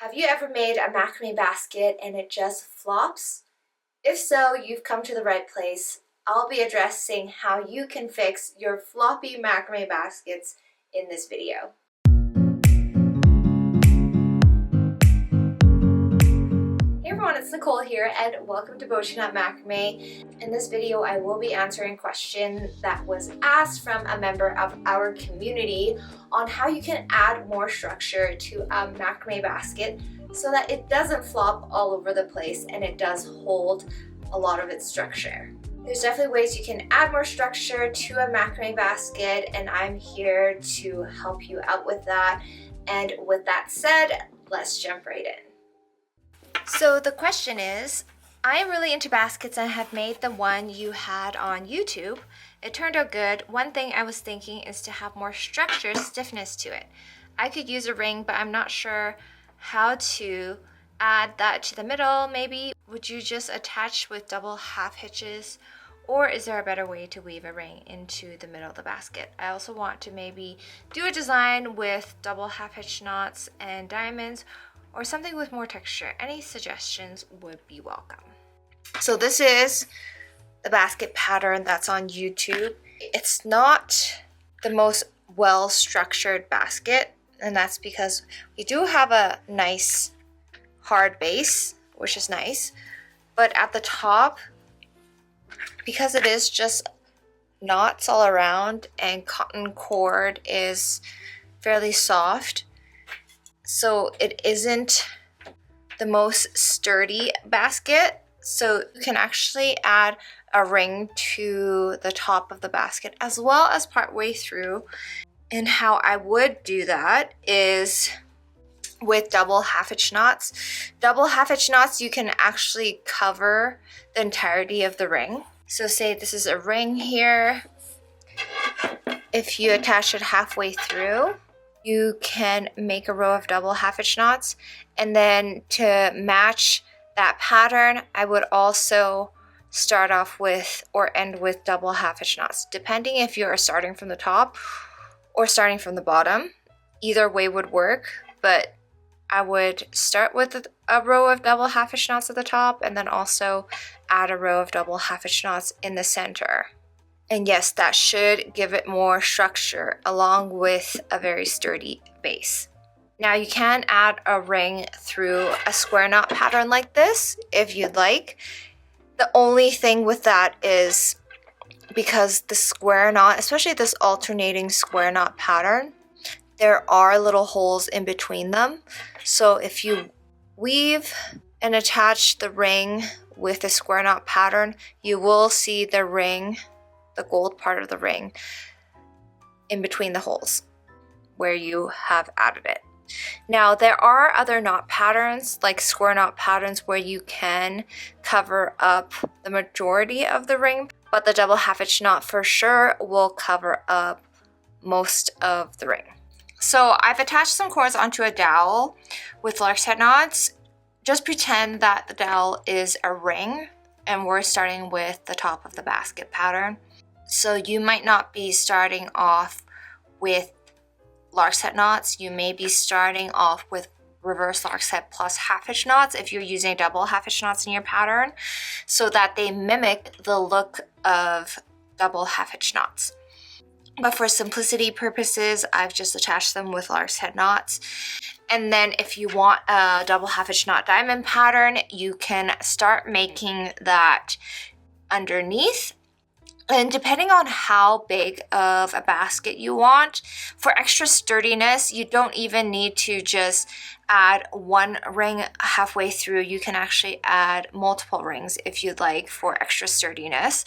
Have you ever made a macrame basket and it just flops? If so, you've come to the right place. I'll be addressing how you can fix your floppy macrame baskets in this video. Hey everyone, it's Nicole here and welcome to BOCHIKNOT Macrame. In this video, I will be answering a question that was asked from a member of our community on how you can add more structure to a macrame basket so that it doesn't flop all over the place and it does hold a lot of its structure. There's definitely ways you can add more structure to a macrame basket, and I'm here to help you out with that. And with that said, let's jump right in. So the question is, I am really into baskets and have made the one you had on YouTube. It turned out good. One thing I was thinking is to have more structure, stiffness to it. I could use a ring, but I'm not sure how to add that to the middle. Maybe would you just attach with double half hitches, or is there a better way to weave a ring into the middle of the basket? I also want to maybe do a design with double half hitch knots and diamonds, or something with more texture. Any suggestions would be welcome. So this is the basket pattern that's on YouTube. It's not the most well-structured basket, and that's because we do have a nice hard base, which is nice, but at the top, because it is just knots all around and cotton cord is fairly soft, so it isn't the most sturdy basket. So you can actually add a ring to the top of the basket as well as partway through. And how I would do that is with double half hitch knots. Double half hitch knots, you can actually cover the entirety of the ring. So say this is a ring here. If you attach it halfway through, you can make a row of double half hitch knots, and then to match that pattern, I would also start off with or end with double half hitch knots, depending if you're starting from the top or starting from the bottom. Either way would work, but I would start with a row of double half hitch knots at the top and then also add a row of double half hitch knots in the center. And yes, that should give it more structure along with a very sturdy base. Now you can add a ring through a square knot pattern like this if you'd like. The only thing with that is because the square knot, especially this alternating square knot pattern, there are little holes in between them. So if you weave and attach the ring with the square knot pattern, you will see the ring, the gold part of the ring, in between the holes where you have added it. Now there are other knot patterns like square knot patterns where you can cover up the majority of the ring, but the double half hitch knot for sure will cover up most of the ring. So I've attached some cords onto a dowel with lark's head knots. Just pretend that the dowel is a ring and we're starting with the top of the basket pattern. So you might not be starting off with lark's head knots. You may be starting off with reverse lark's head plus half hitch knots if you're using double half hitch knots in your pattern, so that they mimic the look of double half hitch knots. But for simplicity purposes, I've just attached them with lark's head knots. And then if you want a double half hitch knot diamond pattern, you can start making that underneath. And depending on how big of a basket you want, for extra sturdiness, you don't even need to just add one ring halfway through. You can actually add multiple rings if you'd like for extra sturdiness.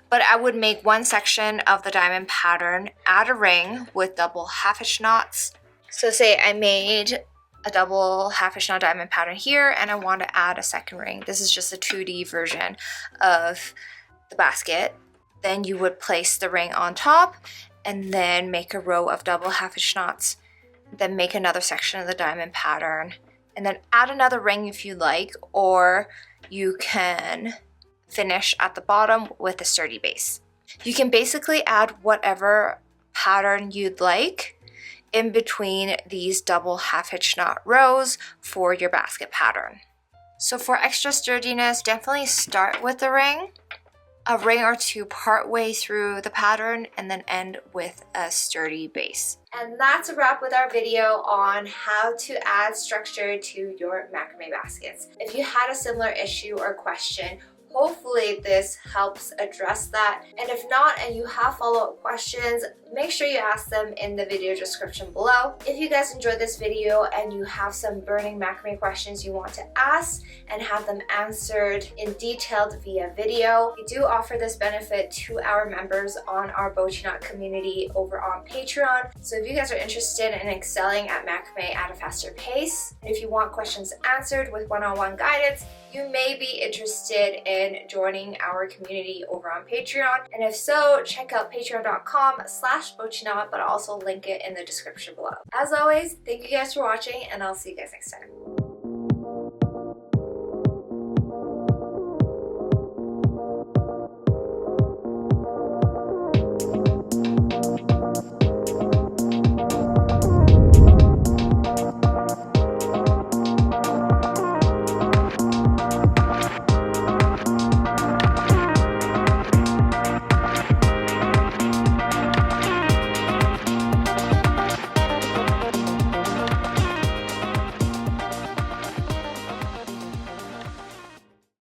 But I would make one section of the diamond pattern, add a ring with double half hitch knots. So say I made a double half hitch knot diamond pattern here and I want to add a second ring. This is just a 2D version of the basket. Then you would place the ring on top and then make a row of double half hitch knots. Then make another section of the diamond pattern and then add another ring if you like, or you can finish at the bottom with a sturdy base. You can basically add whatever pattern you'd like in between these double half hitch knot rows for your basket pattern. So for extra sturdiness, definitely start with a ring or two part way through the pattern, and then end with a sturdy base. And that's a wrap with our video on how to add structure to your macrame baskets. If you had a similar issue or question, hopefully this helps address that. And if not, and you have follow-up questions, make sure you ask them in the video description below. If you guys enjoyed this video and you have some burning macrame questions you want to ask and have them answered in detail via video, we do offer this benefit to our members on our BOCHIKNOT community over on Patreon. So if you guys are interested in excelling at macrame at a faster pace, and if you want questions answered with one-on-one guidance, you may be interested in joining our community over on Patreon. And if so, check out patreon.com/BOCHIKNOT, but I'll also link it in the description below. As always, thank you guys for watching, and I'll see you guys next time.